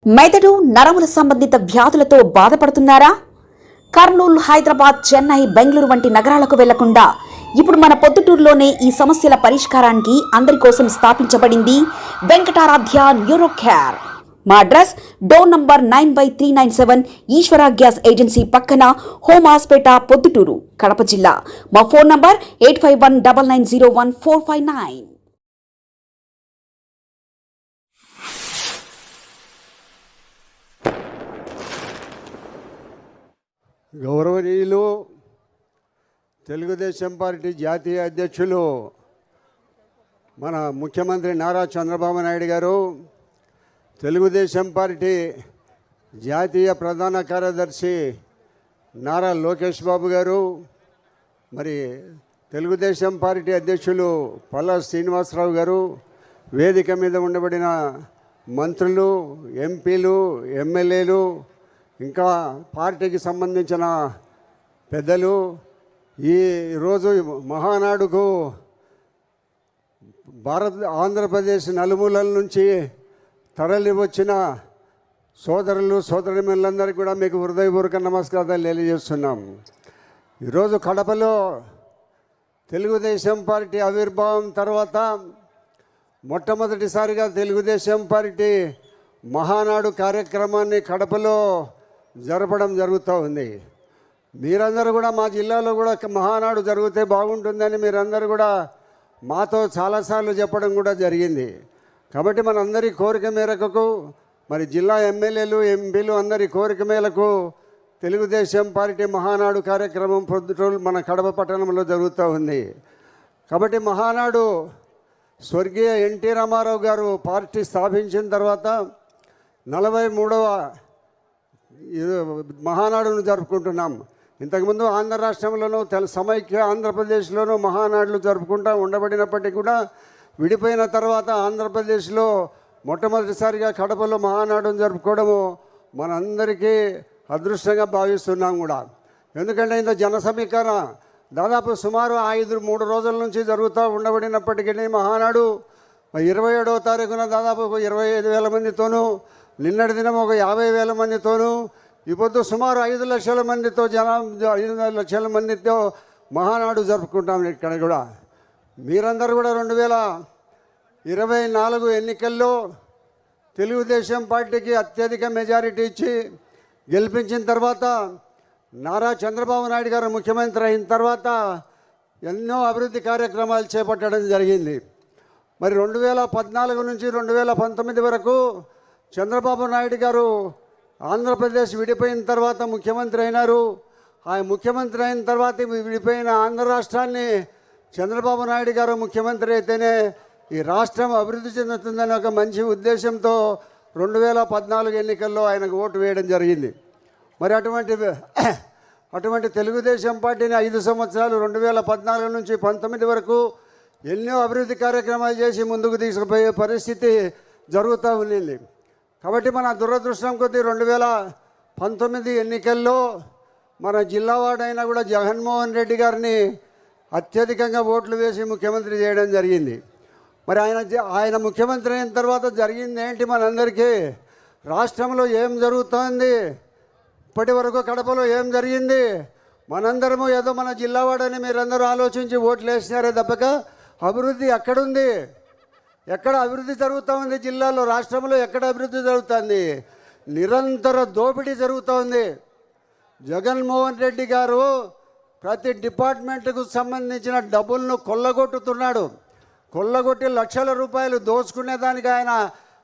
మెదడు నరముల సంబంధిత వ్యాధులతో బాధపడుతున్నారా? కర్నూలు, హైదరాబాద్, చెన్నై, బెంగళూరు వంటి నగరాలకు వెళ్లకుండా ఇప్పుడు మన పొద్దుటూరులోనే ఈ సమస్యల పరిష్కారానికి అందరి కోసం స్థాపించబడింది వెంకటారాధ్య న్యూరో కేర్. మా అడ్రస్ డోర్ నంబర్ 9/397 ఈశ్వర గ్యాస్ ఏజెన్సీ పక్కన, హోమ్ హాస్పేట, పొద్దుటూరు, కడప జిల్లా. మా ఫోన్ నంబర్ 8519901459. గౌరవనీయులు తెలుగుదేశం పార్టీ జాతీయ అధ్యక్షులు మన ముఖ్యమంత్రి నారా చంద్రబాబు నాయుడు గారు, తెలుగుదేశం పార్టీ జాతీయ ప్రధాన కార్యదర్శి నారా లోకేష్ బాబు గారు, మరి తెలుగుదేశం పార్టీ అధ్యక్షులు పల్లా శ్రీనివాసరావు గారు, వేదిక మీద ఉండబడిన మంత్రులు, ఎంపీలు, ఎమ్మెల్యేలు, ఇంకా పార్టీకి సంబంధించిన పెద్దలు, ఈరోజు మహానాడుకు ఆంధ్రప్రదేశ్ నలుమూలల నుంచి తరలి వచ్చిన సోదరులు సోదరిమణులందరికీ కూడా మీకు హృదయపూర్వక నమస్కారాలు తెలియజేస్తున్నాం. ఈరోజు కడపలో తెలుగుదేశం పార్టీ ఆవిర్భావం తర్వాత మొట్టమొదటిసారిగా తెలుగుదేశం పార్టీ మహానాడు కార్యక్రమాన్ని కడపలో జరపడం జరుగుతూ ఉంది. మీరందరూ కూడా మా జిల్లాలో కూడా మహానాడు జరిగితే బాగుంటుందని మీరందరూ కూడా మాతో చాలాసార్లు చెప్పడం కూడా జరిగింది. కాబట్టి మనందరి కోరిక మేరకు, మరి జిల్లా ఎమ్మెల్యేలు, ఎంపీలు అందరి కోరిక మేరకు తెలుగుదేశం పార్టీ మహానాడు కార్యక్రమం పొద్దుటూరు మన కడప పట్టణంలో జరుగుతూ ఉంది. కాబట్టి మహానాడు స్వర్గీయ ఎన్టీ రామారావు గారు పార్టీ స్థాపించిన తర్వాత 43వ మహానాడును జరుపుకుంటున్నాం. ఇంతకుముందు ఆంధ్ర రాష్ట్రంలోనూ సమైక్య ఆంధ్రప్రదేశ్లోనూ మహానాడులు జరుపుకుంటూ ఉండబడినప్పటికీ కూడా విడిపోయిన తర్వాత ఆంధ్రప్రదేశ్లో మొట్టమొదటిసారిగా కడపలో మహానాడును జరుపుకోవడము మనందరికీ అదృష్టంగా భావిస్తున్నాం కూడా. ఎందుకంటే ఇంత జన సమీకరణ దాదాపు సుమారు 3 రోజుల నుంచి జరుగుతూ ఉండబడినప్పటికీ మహానాడు 27వ తారీఖున దాదాపు 25,000 మందితోనూ, నిన్నటి దినం 50,000 మందితోనూ, ఇప్పుడు సుమారు 5 లక్షల మందితో 5 లక్షల మందితో మహానాడు జరుపుకుంటాం. ఇక్కడ కూడా మీరందరూ కూడా 2024 ఎన్నికల్లో తెలుగుదేశం పార్టీకి అత్యధిక మెజారిటీ ఇచ్చి గెలిపించిన తర్వాత నారా చంద్రబాబు నాయుడు గారు ముఖ్యమంత్రి అయిన తర్వాత ఎన్నో అభివృద్ధి కార్యక్రమాలు చేపట్టడం జరిగింది. మరి 2014 నుంచి 2019 వరకు చంద్రబాబు నాయుడు గారు ఆంధ్రప్రదేశ్ విడిపోయిన తర్వాత ముఖ్యమంత్రి అయినారు. ఆయన ముఖ్యమంత్రి అయిన తర్వాత విడిపోయిన ఆంధ్ర రాష్ట్రాన్ని చంద్రబాబు నాయుడు గారు ముఖ్యమంత్రి అయితేనే ఈ రాష్ట్రం అభివృద్ధి చెందుతుందని ఒక మంచి ఉద్దేశంతో 2014 ఎన్నికల్లో ఆయనకు ఓటు వేయడం జరిగింది. మరి అటువంటి తెలుగుదేశం పార్టీని 5 సంవత్సరాలు 2014 నుంచి 2019 వరకు ఎన్నో అభివృద్ధి కార్యక్రమాలు చేసి ముందుకు తీసుకుపోయే పరిస్థితి జరుగుతూ ఉండింది. కాబట్టి మన దురదృష్టం కొద్దీ 2019 ఎన్నికల్లో మన జిల్లావాడైనా కూడా జగన్మోహన్ రెడ్డి గారిని అత్యధికంగా ఓట్లు వేసి ముఖ్యమంత్రి చేయడం జరిగింది. మరి ఆయన ముఖ్యమంత్రి అయిన తర్వాత జరిగింది ఏంటి? మనందరికీ రాష్ట్రంలో ఏం జరుగుతోంది, ఇప్పటి వరకు కడపలో ఏం జరిగింది, మనందరము ఏదో మన జిల్లావాడని మీరందరూ ఆలోచించి ఓట్లు వేసినారే తప్పక అభివృద్ధి ఎక్కడుంది? ఎక్కడ అభివృద్ధి జరుగుతూ ఉంది? జిల్లాలో, రాష్ట్రంలో ఎక్కడ అభివృద్ధి జరుగుతుంది? నిరంతర దోపిడీ జరుగుతూ ఉంది. జగన్మోహన్ రెడ్డి గారు ప్రతి డిపార్ట్మెంట్కు సంబంధించిన డబ్బులను కొల్లగొట్టుతున్నాడు. కొల్లగొట్టి లక్షల రూపాయలు దోచుకునేదానికి ఆయన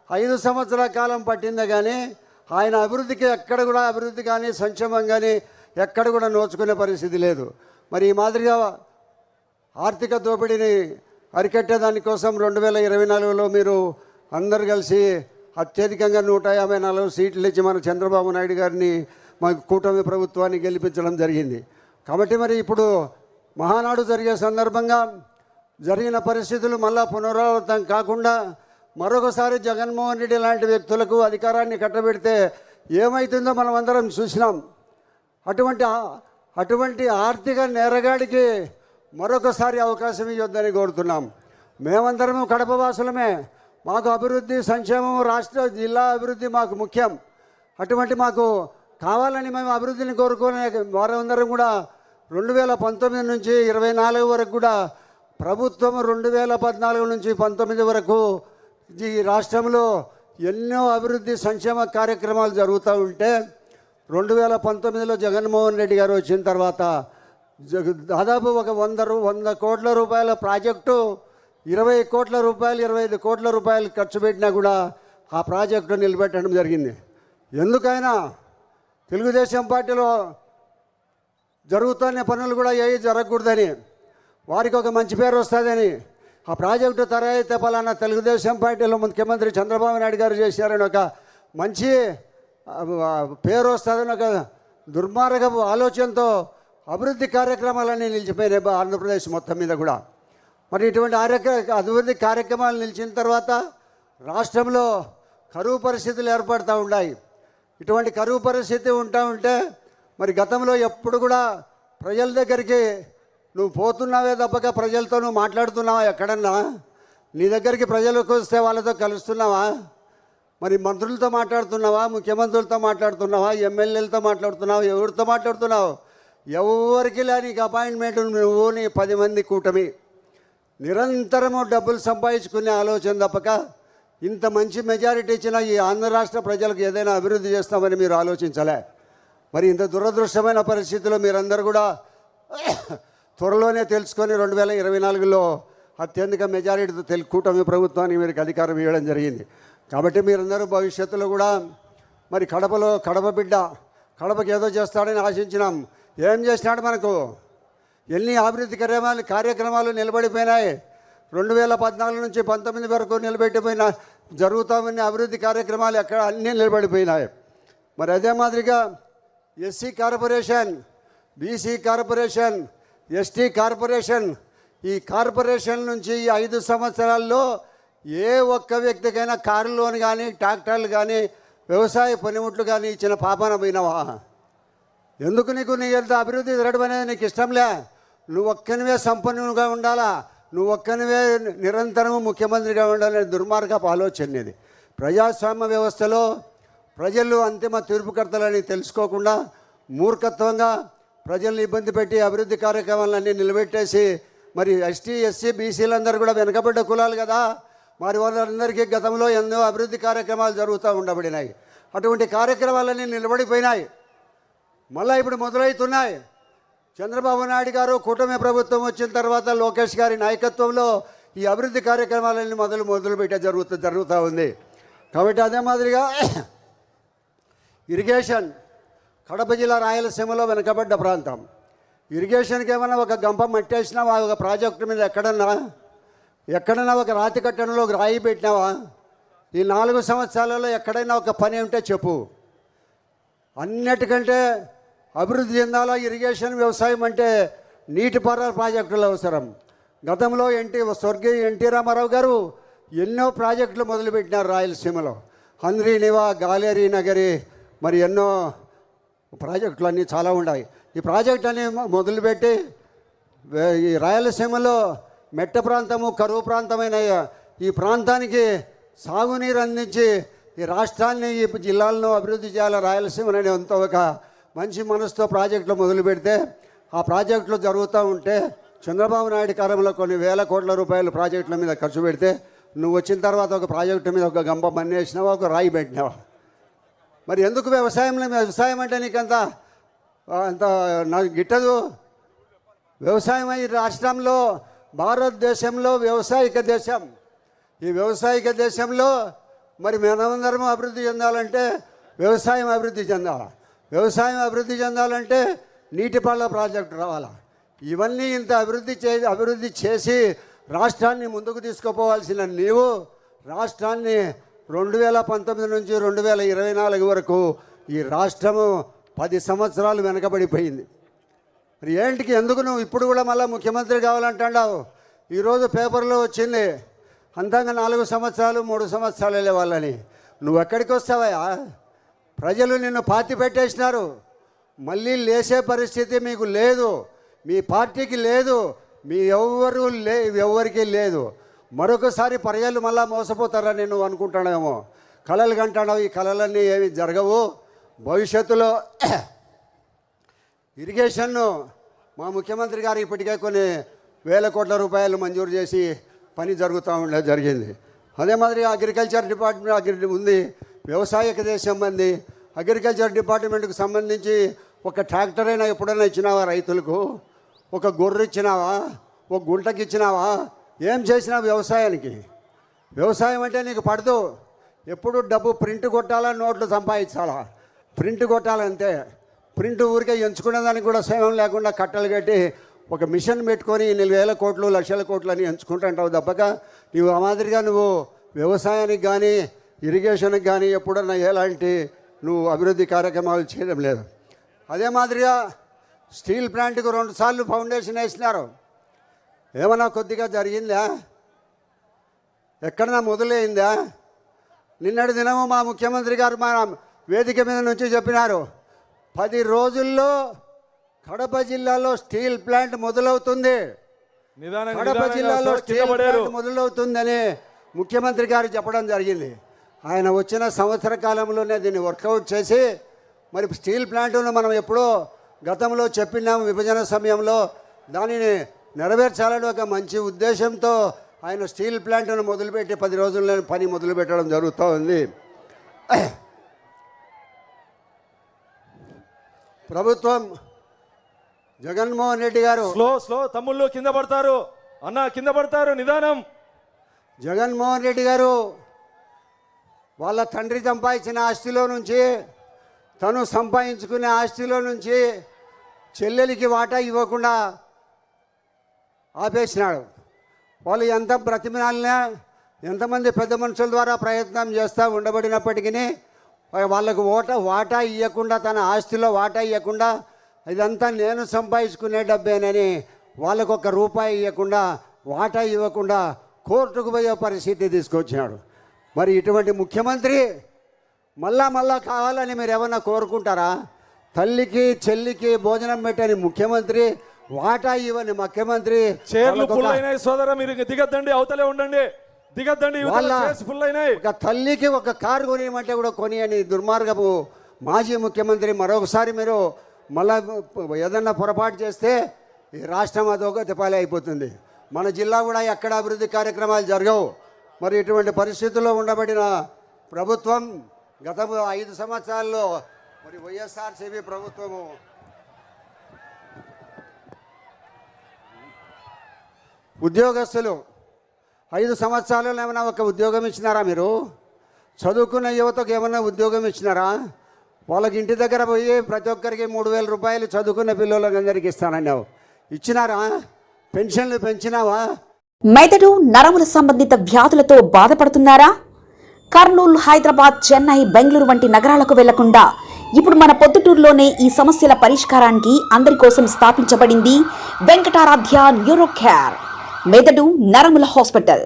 5 సంవత్సరాల కాలం పట్టిందే కానీ ఆయన అభివృద్ధికి ఎక్కడ కూడా అభివృద్ధి కానీ సంక్షేమం కానీ ఎక్కడ కూడా నోచుకునే పరిస్థితి లేదు. మరి ఈ మాదిరిగా ఆర్థిక దోపిడీని అరికట్టేదానికోసం 2024లో మీరు అందరు కలిసి అత్యధికంగా 154 సీట్లు ఇచ్చి మన చంద్రబాబు నాయుడు గారిని మా కూటమి ప్రభుత్వాన్ని గెలిపించడం జరిగింది. కాబట్టి మరి ఇప్పుడు మహానాడు జరిగే సందర్భంగా జరిగిన పరిస్థితులు మళ్ళా పునరావృతం కాకుండా మరొకసారి జగన్మోహన్ రెడ్డి లాంటి వ్యక్తులకు అధికారాన్ని కట్టబెడితే ఏమవుతుందో మనం అందరం చూసినాం. అటువంటి ఆర్థిక నేరగాడికి మరొకసారి అవకాశం ఇవ్వద్దని కోరుతున్నాం. మేమందరము కడప వాసులమే, మాకు అభివృద్ధి సంక్షేమం రాష్ట్ర జిల్లా అభివృద్ధి మాకు ముఖ్యం. అటువంటి మాకు కావాలని మేము అభివృద్ధిని కోరుకునే వారందరం కూడా 2019 నుంచి 24 వరకు కూడా ప్రభుత్వం 2014 నుంచి 19 వరకు ఈ రాష్ట్రంలో ఎన్నో అభివృద్ధి సంక్షేమ కార్యక్రమాలు జరుగుతూ ఉంటే 2019లో జగన్మోహన్ రెడ్డి గారు వచ్చిన తర్వాత దాదాపు ఒక 100 కోట్ల రూపాయల ప్రాజెక్టు 20 కోట్ల రూపాయలు 25 కోట్ల రూపాయలు ఖర్చు పెట్టినా కూడా ఆ ప్రాజెక్టు నిలబెట్టడం జరిగింది. ఎందుకైనా తెలుగుదేశం పార్టీలో జరుగుతున్న పనులు కూడా ఏవి జరగకూడదని, వారికి ఒక మంచి పేరు వస్తుందని, ఆ ప్రాజెక్టు తరైతే పలానా తెలుగుదేశం పార్టీలో ముఖ్యమంత్రి చంద్రబాబు నాయుడు గారు చేశారని ఒక మంచి పేరు వస్తుందని ఒక దుర్మార్గపు ఆలోచనతో అభివృద్ధి కార్యక్రమాలన్నీ నిలిచిపోయినాయి ఆంధ్రప్రదేశ్ మొత్తం మీద కూడా. మరి ఇటువంటి అభివృద్ధి కార్యక్రమాలు నిలిచిన తర్వాత రాష్ట్రంలో కరువు పరిస్థితులు ఏర్పడుతూ ఉన్నాయి. ఇటువంటి కరువు పరిస్థితి ఉంటే మరి గతంలో ఎప్పుడు కూడా ప్రజల దగ్గరికి నువ్వు పోతున్నావే తప్పక ప్రజలతో నువ్వు మాట్లాడుతున్నావా? ఎక్కడన్నా నీ దగ్గరికి ప్రజలకు వస్తే వాళ్ళతో కలుస్తున్నావా? మరి మంత్రులతో మాట్లాడుతున్నావా? ముఖ్యమంత్రులతో మాట్లాడుతున్నావా? ఎమ్మెల్యేలతో మాట్లాడుతున్నావా? ఎవరితో మాట్లాడుతున్నావు? ఎవరికి లేనికి అపాయింట్మెంట్ నువ్వు నీ 10 మంది కూటమి నిరంతరము డబ్బులు సంపాదించుకునే ఆలోచన తప్పక ఇంత మంచి మెజారిటీ ఇచ్చిన ఈ ఆంధ్ర రాష్ట్ర ప్రజలకు ఏదైనా అభివృద్ధి చేస్తామని మీరు ఆలోచించలే. మరి ఇంత దురదృష్టమైన పరిస్థితిలో మీరందరూ కూడా త్వరలోనే తెలుసుకొని 2024లో అత్యధిక మెజారిటీతో కూటమి ప్రభుత్వానికి మీరు అధికారం ఇవ్వడం జరిగింది. కాబట్టి మీరందరూ భవిష్యత్తులో కూడా మరి కడప బిడ్డ కడపకి ఏదో చేస్తాడని ఆశించినాం. ఏం చేసినాడు? మనకు ఎన్ని అభివృద్ధి కార్యక్రమాలు నిలబడిపోయినాయి. 2014 నుంచి 19 వరకు నిలబెట్టిపోయిన జరుగుతామని అభివృద్ధి కార్యక్రమాలు ఎక్కడ అన్నీ నిలబడిపోయినాయి. మరి అదే మాదిరిగా SC corporation, BC corporation, ST corporation, ఈ కార్పొరేషన్ నుంచి ఈ 5 సంవత్సరాల్లో ఏ ఒక్క వ్యక్తికైనా కారు లోన్ కానీ ట్రాక్టర్లు కానీ వ్యవసాయ పనిముట్లు కానీ ఇచ్చిన పాపాన పోయినావా? ఎందుకు నీకు నీ ఎంత అభివృద్ధి జరగడం అనేది నీకు ఇష్టంలే? నువ్వు ఒక్కనివే సంపన్నుగా ఉండాలా, నువ్వు ఒక్కనివే నిరంతరము ముఖ్యమంత్రిగా ఉండాలనే దుర్మార్గపు ఆలోచన ఇది. ప్రజాస్వామ్య వ్యవస్థలో ప్రజలు అంతిమ తీర్పుకర్తలని తెలుసుకోకుండా మూర్ఖత్వంగా ప్రజల్ని ఇబ్బంది పెట్టి అభివృద్ధి కార్యక్రమాలన్నీ నిలబెట్టేసి మరి ఎస్టీ ఎస్సీ బీసీలందరూ కూడా వెనుకబడ్డ కులాలు కదా, మరి వాళ్ళందరికీ గతంలో ఎన్నో అభివృద్ధి కార్యక్రమాలు జరుగుతూ ఉండబడినాయి. అటువంటి కార్యక్రమాలన్నీ నిలబడిపోయినాయి. మళ్ళీ ఇప్పుడు మొదలవుతున్నాయి. చంద్రబాబు నాయుడు గారు కూటమి ప్రభుత్వం వచ్చిన తర్వాత లోకేష్ గారి నాయకత్వంలో ఈ అభివృద్ధి కార్యక్రమాలన్నీ మొదలుపెట్టే జరుగుతూ ఉంది. కాబట్టి అదే మాదిరిగా ఇరిగేషన్, కడప జిల్లా రాయలసీమలో వెనుకబడ్డ ప్రాంతం. ఇరిగేషన్కి ఏమైనా ఒక గంప మట్టేసినావా? ఒక ప్రాజెక్టు మీద ఎక్కడన్నా ఒక రాతి కట్టడంలో ఒక రాయి పెట్టినావా? ఈ 4 సంవత్సరాలలో ఎక్కడైనా ఒక పని ఉంటే చెప్పు. అన్నిటికంటే అభివృద్ధి చెందాలా ఇరిగేషన్ వ్యవసాయం అంటే నీటిపారుదల ప్రాజెక్టులు అవసరం. గతంలో స్వర్గీయ ఎన్టీ రామారావు గారు ఎన్నో ప్రాజెక్టులు మొదలుపెట్టినారు రాయలసీమలో. హంద్రీ నివా, గాలేరీ నగరి, మరి ఎన్నో ప్రాజెక్టులు అన్నీ చాలా ఉన్నాయి. ఈ ప్రాజెక్ట్ అన్నీ మొదలుపెట్టి ఈ రాయలసీమలో మెట్ట ప్రాంతము, కరువు ప్రాంతమైన ఈ ప్రాంతానికి సాగునీరు అందించి ఈ రాష్ట్రాన్ని, ఈ జిల్లాలను అభివృద్ధి చేయాలి. రాయలసీమని అంత ఒక మంచి మనసుతో ప్రాజెక్టులు మొదలు పెడితే ఆ ప్రాజెక్టులు జరుగుతూ ఉంటే చంద్రబాబు నాయుడు కాలంలో కొన్ని వేల కోట్ల రూపాయలు ప్రాజెక్టుల మీద ఖర్చు పెడితే నువ్వు వచ్చిన తర్వాత ఒక ప్రాజెక్టు మీద ఒక గంప మన్నేసినావా, ఒక రాయి పెట్టినావా? మరి ఎందుకు వ్యవసాయం అంటే నీకంత నాకు గిట్టదు? వ్యవసాయం ఈ రాష్ట్రంలో, భారతదేశంలో వ్యవసాయక దేశం. ఈ వ్యవసాయక దేశంలో మరి మనమందరం అభివృద్ధి చెందాలంటే వ్యవసాయం అభివృద్ధి చెందాలి. వ్యవసాయం అభివృద్ధి చెందాలంటే నీటిపారుదల ప్రాజెక్టు రావాలా. ఇవన్నీ ఇంత అభివృద్ధి చేసి రాష్ట్రాన్ని ముందుకు తీసుకుపోవాల్సిన నీవు రాష్ట్రాన్ని 2019 నుంచి 2024 వరకు ఈ రాష్ట్రము 10 సంవత్సరాలు వెనకబడిపోయింది. మరి ఏంటికి, ఎందుకు నువ్వు ఇప్పుడు కూడా మళ్ళీ ముఖ్యమంత్రి కావాలంటావు? ఈరోజు పేపర్లో వచ్చింది అంతంగా 4 సంవత్సరాలు 3 సంవత్సరాలు వెళ్ళే వాళ్ళని. నువ్వు ఎక్కడికి వస్తావా? ప్రజలు నిన్ను పాతి పెట్టేసినారు. మళ్ళీ లేచే పరిస్థితి మీకు లేదు, మీ పార్టీకి లేదు, మీ ఎవరికి లేదు. మరొకసారి పర్యాలు మళ్ళా మోసపోతారని నువ్వు అనుకుంటానేమో. కళలు కంటాడో, ఈ కళలన్నీ ఏమి జరగవు. భవిష్యత్తులో ఇరిగేషన్ను మా ముఖ్యమంత్రి గారు ఇప్పటికే కొన్ని వేల కోట్ల రూపాయలు మంజూరు చేసి పని జరిగింది. అదే మాదిరి అగ్రికల్చర్ డిపార్ట్మెంట్ ఉంది, వ్యవసాయక దేశం మంది. అగ్రికల్చర్ డిపార్ట్మెంట్కి సంబంధించి ఒక ట్రాక్టర్ అయినా ఎప్పుడైనా ఇచ్చినావా రైతులకు? ఒక గొర్రె ఇచ్చినావా? ఒక గుంటకి ఇచ్చినావా? ఏం చేసినా వ్యవసాయానికి? వ్యవసాయం అంటే నీకు పడదు. ఎప్పుడు డబ్బు ప్రింట్ కొట్టాలా, నోట్లు సంపాదించాలా, ప్రింట్ కొట్టాలంతే. ప్రింట్ ఊరికే ఎంచుకునేదానికి కూడా సేవం లేకుండా కట్టలు కట్టి ఒక మిషన్ పెట్టుకొని ఇన్ని వేల కోట్లు లక్షల కోట్లు అని ఎంచుకుంటుంటావు తప్పక నువ్వు ఆ మాదిరిగా నువ్వు వ్యవసాయానికి కానీ ఇరిగేషన్కి కానీ ఎప్పుడన్నా ఎలాంటి నువ్వు అభివృద్ధి కార్యక్రమాలు చేయడం లేదు. అదే మాదిరిగా స్టీల్ ప్లాంట్కు 2 సార్లు ఫౌండేషన్ వేసినారు. ఏమన్నా కొద్దిగా జరిగిందా? ఎక్కడన్నా మొదలైందా? నిన్నటి దినము మా ముఖ్యమంత్రి గారు మా వేదిక మీద నుంచి చెప్పినారు, 10 రోజుల్లో కడప జిల్లాలో స్టీల్ ప్లాంట్ మొదలవుతుంది. కడప జిల్లాలో స్టీల్ ప్లాంట్ మొదలవుతుందని ముఖ్యమంత్రి గారు చెప్పడం జరిగింది. ఆయన వచ్చిన సంవత్సర కాలంలోనే దీన్ని వర్కౌట్ చేసి మరి స్టీల్ ప్లాంట్ను మనం ఎప్పుడో గతంలో చెప్పినాము విభజన సమయంలో, దానిని నెరవేర్చాలని ఒక మంచి ఉద్దేశంతో ఆయన స్టీల్ ప్లాంట్ను మొదలుపెట్టి 10 రోజుల్లో పని మొదలుపెట్టడం జరుగుతూ ఉంది. ప్రభుత్వం జగన్మోహన్ రెడ్డి గారు స్లో తమ్ముళ్ళు కింద పడతారు, అన్న కింద పడతారు, నిదానం. జగన్మోహన్ రెడ్డి గారు వాళ్ళ తండ్రి సంపాదించిన ఆస్తిలో నుంచి, తను సంపాదించుకునే ఆస్తిలో నుంచి చెల్లెలికి వాటా ఇవ్వకుండా ఆపేసినాడు. వాళ్ళు ఎంత బ్రతిమలాడినా, ఎంతమంది పెద్ద మనుషుల ద్వారా ప్రయత్నం చేస్తూ ఉండబడినప్పటికీ వాళ్ళకు వాటా ఇవ్వకుండా, తన ఆస్తిలో వాటా ఇవ్వకుండా, ఇదంతా నేను సంపాదించుకునే డబ్బేనని వాళ్ళకు ఒక్క రూపాయి ఇవ్వకుండా, వాటా ఇవ్వకుండా కోర్టుకు పోయే పరిస్థితి తీసుకొచ్చినాడు. మరి ఇటువంటి ముఖ్యమంత్రి మళ్ళా కావాలని మీరు ఏమన్నా కోరుకుంటారా? తల్లికి చెల్లికి భోజనం పెట్టని ముఖ్యమంత్రి, వాటా ఇవ్వని ముఖ్యమంత్రి. చైర్లు ఫుల్ అయినాయి సోదరా, మీరు దిగద్దండి, అవతలే ఉండండి, దిగద్దండి. ఒక తల్లికి ఒక కారు కొనియమంటే కూడా కొనియని దుర్మార్గపు మాజీ ముఖ్యమంత్రి. మరొకసారి మీరు మళ్ళా ఏదన్నా పొరపాటు చేస్తే ఈ రాష్ట్రం అదొక పాలే అయిపోతుంది. మన జిల్లా కూడా ఎక్కడ అభివృద్ధి కార్యక్రమాలు జరగవు. మరి ఇటువంటి పరిస్థితుల్లో ఉండబడిన ప్రభుత్వం గత 5 సంవత్సరాల్లో మరి వైఎస్ఆర్సీపీ ప్రభుత్వము ఉద్యోగస్తులు 5 సంవత్సరాలలో ఏమైనా ఒక ఉద్యోగం ఇచ్చినారా? మీరు చదువుకున్న యువతకు ఏమైనా ఉద్యోగం ఇచ్చినారా? వాళ్ళకి ఇంటి దగ్గర పోయి ప్రతి ఒక్కరికి 3,000 రూపాయలు చదువుకున్న పిల్లలకి అందరికి ఇస్తానన్నావు, ఇచ్చినారా? పెన్షన్లు పెంచినావా? మెదడు నరముల సంబంధిత వ్యాధులతో బాధపడుతున్నారా? కర్నూలు, హైదరాబాద్, చెన్నై, బెంగళూరు వంటి నగరాలకు వెళ్లకుండా ఇప్పుడు మన పొద్దుటూరులోనే ఈ సమస్యల పరిష్కారానికి అందరి కోసం స్థాపించబడింది వెంకటారాధ్య న్యూరో కేర్ మెదడు నరముల hospital.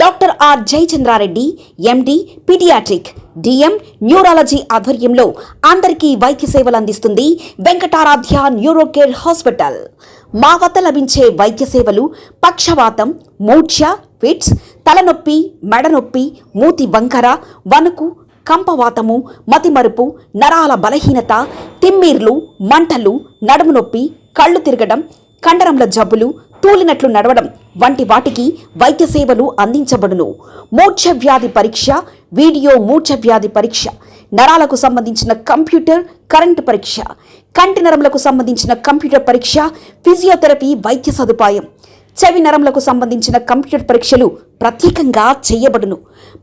Doctor R Jayachandra Reddy MD paediatric DM neurology ఆధ్వర్యంలో అందరికీ వైద్య సేవలు అందిస్తుంది వెంకటారాధ్య న్యూరో కేర్ హాస్పిటల్. మా వద్ద లభించే వైద్య సేవలు పక్షవాతం, మూర్ఛ, ఫిట్స్, తలనొప్పి, మెడనొప్పి, మూతి వంకర, వణుకు, కంపవాతము, మతిమరుపు, నరాల బలహీనత, తిమ్మిర్లు, మంటలు, నడుము నొప్పి, కళ్ళు తిరగడం, కండరంల జబ్బులు, తూలినట్లు నడవడం వంటి వాటికి వైద్య సేవలు అందించబడును. మూర్ఛ వ్యాధి పరీక్ష, వీడియో మూర్ఛ వ్యాధి పరీక్ష, నరాలకు సంబంధించిన కంప్యూటర్ కరెంటు పరీక్ష, కంటి నరములకు సంబంధించిన కంప్యూటర్ పరీక్ష, ఫిజియోథెరపీ వైద్య సదుపాయం, చెవి నరములకు సంబంధించిన కంప్యూటర్ పరీక్షలు ప్రత్యేకంగా చేయబడును.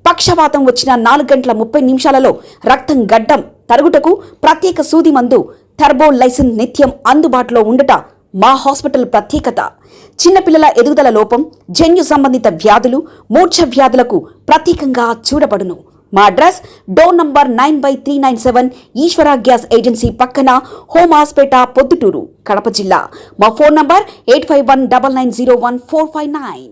పక్షవాతం వచ్చిన 4 గంటల 30 నిమిషాలలో రక్తం గడ్డం తరుగుటకు ప్రత్యేక సూది మందు థర్బోలైసిన్ నిత్యం అందుబాటులో ఉండట మా హాస్పిటల్ ప్రత్యేకత. చిన్నపిల్లల ఎదుగుదల లోపం, జన్యు సంబంధిత వ్యాధులు, మూర్ఛ వ్యాధులకు ప్రత్యేకంగా చూడబడును. మా అడ్రస్ డోర్ నంబర్ 9/397 ఈశ్వర గ్యాస్ ఏజెన్సీ పక్కన, హోమాస్పేట, పొద్దుటూరు, కడప జిల్లా. మా ఫోన్ నంబర్ 8519901459.